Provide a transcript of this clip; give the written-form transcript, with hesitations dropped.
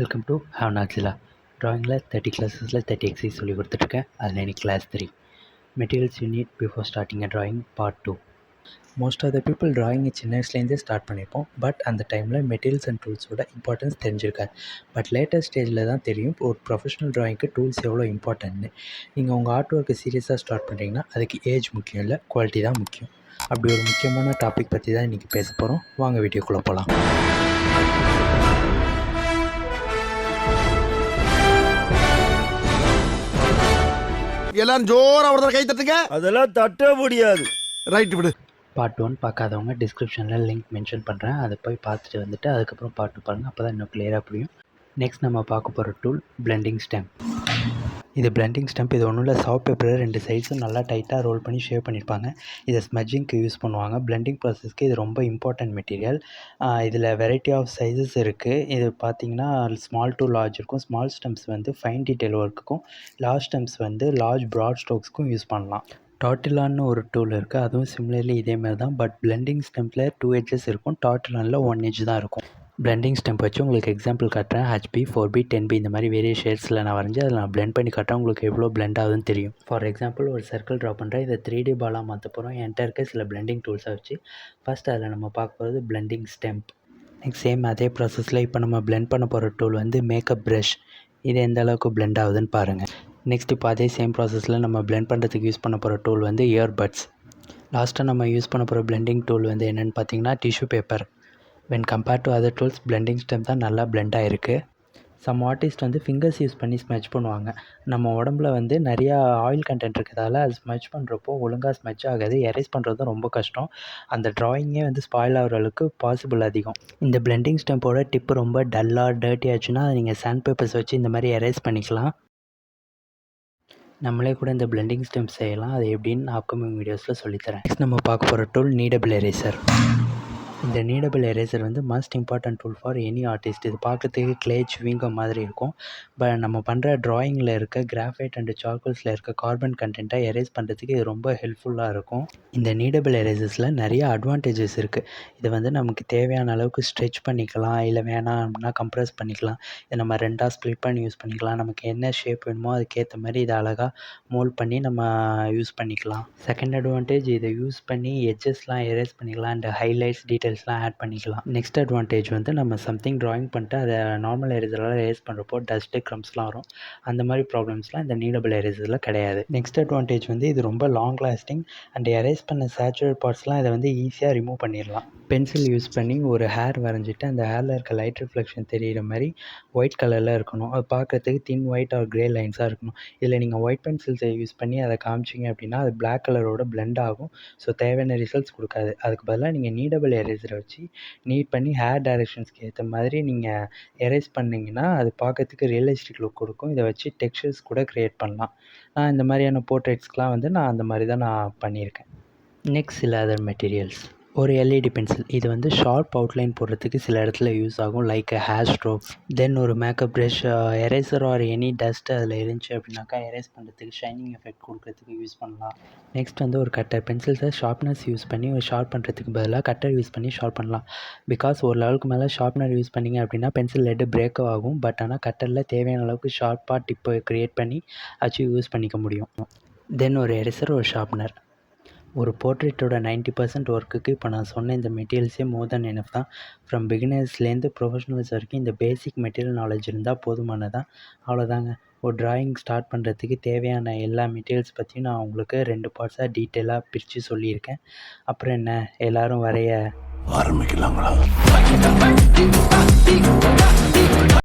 Welcome to have நாக்ஸிலா. ட்ராயிங்கில் 30 கிளாஸஸில் 30 exercise சொல்லி கொடுத்துட்ருக்கேன். அதில் இன்னைக்கு class 3 materials you need before starting a drawing part 2. Most of the people ட்ராயிங்கை சின்ன வயசுலேருந்தே ஸ்டார்ட் பண்ணியிருப்போம். பட் அந்த டைமில் மெட்டீரியல்ஸ் அண்ட் டூல்ஸோட இம்பார்ட்டன்ஸ் தெரிஞ்சிருக்காது. பட் லேட்டஸ்ட் ஸ்டேஜில் தான் தெரியும் ஒரு ப்ரொஃபஷனல் ட்ராயிங்க்கு டூல்ஸ் எவ்வளோ இம்பார்ட்டன்ட்னு. நீங்கள் உங்கள் ஆர்ட் ஒர்க்கை சீரியஸாக ஸ்டார்ட் பண்ணுறீங்கன்னா அதுக்கு ஏஜ் முக்கியம் இல்லை, குவாலிட்டி தான் முக்கியம். அப்படி ஒரு முக்கியமான டாபிக் பற்றி தான் இன்றைக்கி பேச போகிறோம். வாங்க வீடியோக்குள்ளே போகலாம். எல்லாரும் ஜோரா ஒரு கை தட்டுங்க. அதெல்லாம் தட்ட முடியாது. ரைட் விடு. பார்ட் 1 பார்க்காதவங்க டிஸ்கிரிப்ஷனில் லிங்க் மென்ஷன் பண்ணுறேன், அதை போய் பார்த்துட்டு வந்துட்டு அதுக்கப்புறம் பார்ட் 2 பாருங்கள். அப்போ தான் இன்னும் கிளியராக புரியும். நெக்ஸ்ட் நம்ம பார்க்க போகிற டூல் பிளெண்டிங் ஸ்டெம்ப். இது பிளெண்டிங் ஸ்டெம்ப். இது ஒன்றும் இல்லை, சாஃப்ட் பேப்பரை 2 சைட்ஸும் நல்லா டைட்டாக ரோல் பண்ணி ஷேவ் பண்ணியிருப்பாங்க. இதை ஸ்மஜிங்க்கு யூஸ் பண்ணுவாங்க. பிளெண்டிங் ப்ராசஸ்க்கு இது ரொம்ப இம்பார்ட்டன்ட் மெட்டீரியல். இதில் வெரைட்டி ஆஃப் சைஸஸ் இருக்குது. இது பார்த்திங்கன்னா ஸ்மால் டு லார்ஜ் இருக்கும். ஸ்மால் ஸ்டெம்ப்ஸ் வந்து ஃபைன் டீட்டெயில் ஒர்க்குக்கும், லார்ஜ் ஸ்டெம்ப்ஸ் வந்து லார்ஜ் ப்ராட் ஸ்ட்ரோக்ஸ்க்கும் யூஸ் பண்ணலாம். டாட்டிலான்னு ஒரு டூல் இருக்குது, அதுவும் சிமிலர்லி இதேமாதிரி தான். பட் பிளெண்டிங் ஸ்டெம்பில் 2 எட்ஜஸ் இருக்கும், டாட்டிலானில் 1 எட்ஜ் தான் இருக்கும். பிளெண்டிங் ஸ்டெம்ப் வச்சு உங்களுக்கு எக்ஸாம்பிள் காட்டுறேன். HB 4B 10B இந்த மாதிரி வேரிய ஷேட்ஸில் நான் வரைஞ்சி அதில் நான் பிளெண்ட் பண்ணி காட்டுறேன். உங்களுக்கு எவ்வளோ பிளெண்ட் ஆகுதுன்னு தெரியும். ஃபார் எக்ஸாம்பிள் ஒரு சர்க்கிள் ட்ரா பண்ணுறேன். இதை 3D பாலாக மாற்ற போகிறோம். என்கிட்ட இருக்க சில பிளெண்டிங் டூல்ஸை வச்சு. ஃபஸ்ட் அதில் நம்ம பார்க்க போகிறது பிளெண்டிங் ஸ்டெம்ப். நெக்ஸ்ட் சேம் அதே ப்ராசஸில் இப்போ நம்ம பிளெண்ட் பண்ண போகிற டூல் வந்து மேக்கப் ப்ரஷ். இது எந்த அளவுக்கு பிளெண்ட் ஆகுதுன்னு பாருங்கள். நெக்ஸ்ட் இப்போ அதே சேம் ப்ராசஸில் நம்ம பிளெண்ட் பண்ணுறதுக்கு யூஸ் பண்ண போகிற டூல் வந்து இயர்பட்ஸ். லாஸ்ட்டாக நம்ம யூஸ் பண்ண போகிற பிளெண்டிங் டூல் வந்து என்னென்னு பார்த்தீங்கன்னா tissue paper. when compared to other tools blending stem தான் நல்லா blend ஆகிருக்கு. சம் ஆர்டிஸ்ட் வந்து ஃபிங்கர்ஸ் யூஸ் பண்ணி ஸ்மெச் பண்ணுவாங்க. நம்ம உடம்புல வந்து நிறையா ஆயில் கண்டென்ட் இருக்கிறதால அது ஸ்மெச் பண்ணுறப்போ ஒழுங்காக ஸ்மெச் ஆகாது. எரேஸ் பண்ணுறது ரொம்ப கஷ்டம். அந்த ட்ராயிங்கே வந்து ஸ்பாயில் ஆகிற அளவுக்கு பாசிபிள் அதிகம். இந்த பிளெண்டிங் ஸ்டெம்போட டிப்பு ரொம்ப டல்லாக டர்ட்டி ஆச்சுன்னா நீங்கள் சாண்ட் பேப்பர்ஸ் வச்சு இந்த மாதிரி எரேஸ் பண்ணிக்கலாம். நம்மளே கூட இந்த பிளெண்டிங் ஸ்டெம்ப் செய்யலாம். அது எப்படின்னு அப்கமிங் வீடியோஸில் சொல்லித்தரேன். நெக்ஸ்ட் நம்ம பார்க்க போகிற டூல் நீடபிள் எரேசர். இந்த நீடபிள் எரேசர் வந்து must important tool for any artist. இது பார்க்குறதுக்கு கிளே சுவிங்கம் மாதிரி இருக்கும். பட் நம்ம பண்ணுற ட்ராயிங்கில் இருக்க கிராஃபைட் அண்ட் சார்கோல்ஸில் இருக்க கார்பன் கண்டென்ட்டை எரேஸ் பண்ணுறதுக்கு இது ரொம்ப ஹெல்ப்ஃபுல்லாக இருக்கும். இந்த நீடபிள் எரேசர்ஸில் நிறைய அட்வான்டேஜஸ் இருக்குது. இதை வந்து நமக்கு தேவையான அளவுக்கு ஸ்ட்ரெச் பண்ணிக்கலாம், இல்லை வேணாம் அப்படின்னா கம்ப்ரெஸ் பண்ணிக்கலாம். இதை நம்ம 2ஆக ஸ்ப்ளிட் பண்ணி யூஸ் பண்ணிக்கலாம். நமக்கு என்ன ஷேப் வேணுமோ அதுக்கேற்ற மாதிரி இதை அழகாக மோல்ட் பண்ணி நம்ம யூஸ் பண்ணிக்கலாம். செகண்ட் அட்வான்டேஜ், இதை யூஸ் பண்ணி எட்ஜஸ்லாம் எரேஸ் பண்ணிக்கலாம் அண்ட் ஹைலைட்ஸ் டீட்டெயில்ஸ்லாம் ஆட் பண்ணிக்கலாம். நெக்ஸ்ட் அட்வான்டேஜ் வந்து நம்ம சம்திங் ட்ராயிங் பண்ணிட்டு அதை நார்மல் எரேசரால் எரேஸ் பண்ணுறப்போ டஸ்ட்டு க்ரம்ஸ்லாம் வரும். அந்த மாதிரி ப்ராப்ளம்ஸ்லாம் இந்த நீடபிள் எரேசரில் கிடையாது. நெக்ஸ்ட் அட்வான்டேஜ் வந்து இது ரொம்ப லாங் லாஸ்டிங் அண்ட் எரேஸ் பண்ண சேச்சுரேட் பார்ட்ஸ்லாம் இதை வந்து ஈஸியாக ரிமூவ் பண்ணிடலாம். பென்சில் யூஸ் பண்ணி ஒரு ஹேர் வரைஞ்சிட்டு அந்த ஹேரில் இருக்க லைட் ரிஃப்ளெக்ஷன் தெரிகிற மாதிரி ஒயிட் கலரில் இருக்கணும். அது பார்க்குறதுக்கு தின் ஒயிட் ஆர் கிரே லைன்ஸாக இருக்கணும். இதில் நீங்கள் ஒயிட் பென்சில்ஸை யூஸ் பண்ணி அதை காமிச்சிங்க அப்படின்னா அது பிளாக் கலரோட பிளெண்ட் ஆகும். ஸோ தேவையான ரிசல்ட்ஸ் கொடுக்காது. அதுக்கு பதிலாக நீங்கள் நீடபிள் எரேசரை வச்சு நீட் பண்ணி ஹேர் டைரக்ஷன்ஸ்க்கு ஏற்ற மாதிரி நீங்கள் எரேஸ் பண்ணிங்கன்னா அது பார்க்கறதுக்கு ரியலிஸ்டிக் லுக் கொடுக்கும். இதை வச்சு டெக்ஸ்சர்ஸ் கூட க்ரியேட் பண்ணலாம். நான் இந்த மாதிரியான போர்ட்ரேட்ஸ்க்கெலாம் வந்து நான் அந்த மாதிரி தான் நான் பண்ணியிருக்கேன். நெக்ஸ்ட் சில அதர் மெட்டீரியல்ஸ். ஒரு LED பென்சில். இது வந்து ஷார்ப் அவுட்லைன் போடுறதுக்கு சில இடத்துல யூஸ் ஆகும், லைக் ஹேர் ஸ்ட்ரோக். தென் ஒரு makeup brush, eraser or any dust அதில் இருந்துச்சு அப்படின்னாக்கா எரேஸ் பண்ணுறதுக்கு ஷைனிங் எஃபெக்ட் கொடுக்கறதுக்கு யூஸ் பண்ணலாம். நெக்ஸ்ட் வந்து ஒரு கட்டர். பென்சில்ஸை ஷார்ப்னஸ் யூஸ் பண்ணி ஒரு ஷார்ப் பண்ணுறதுக்கு பதிலாக கட்டர் யூஸ் பண்ணி ஷார்ப் பண்ணலாம். பிகாஸ் ஒரு லெவலுக்கு மேலே ஷார்ப்னர் யூஸ் பண்ணிங்க அப்படின்னா பென்சில் லெட்டு பிரேக் ஆகும். பட் ஆனால் கட்டரில் தேவையான அளவுக்கு ஷார்ப்பாக டிப்பை க்ரியேட் பண்ணி வச்சு யூஸ் பண்ணிக்க முடியும். தென் ஒரு எரேசர், ஒரு ஷார்ப்னர். ஒரு போர்ட்ரேட்டோட 90% ஒர்க்குக்கு இப்போ நான் சொன்ன இந்த மெட்டீரியல்ஸே மோர் தென் எனஃப் தான். ஃப்ரம் பிகினர்ஸ்லேருந்து ப்ரொஃபஷனல்ஸ் வரைக்கும் இந்த பேசிக் மெட்டீரியல் நாலேஜ் இருந்தால் போதுமானதான். அவ்வளோதாங்க. ஒரு ட்ராயிங் ஸ்டார்ட் பண்ணுறதுக்கு தேவையான எல்லா மெட்டீரியல்ஸ் பற்றியும் நான் உங்களுக்கு 2 பார்ட்ஸாக டீட்டெயிலாக பிரித்து சொல்லியிருக்கேன். அப்புறம் என்ன, எல்லோரும் வரைய ஆரம்பிக்கலாங்களா?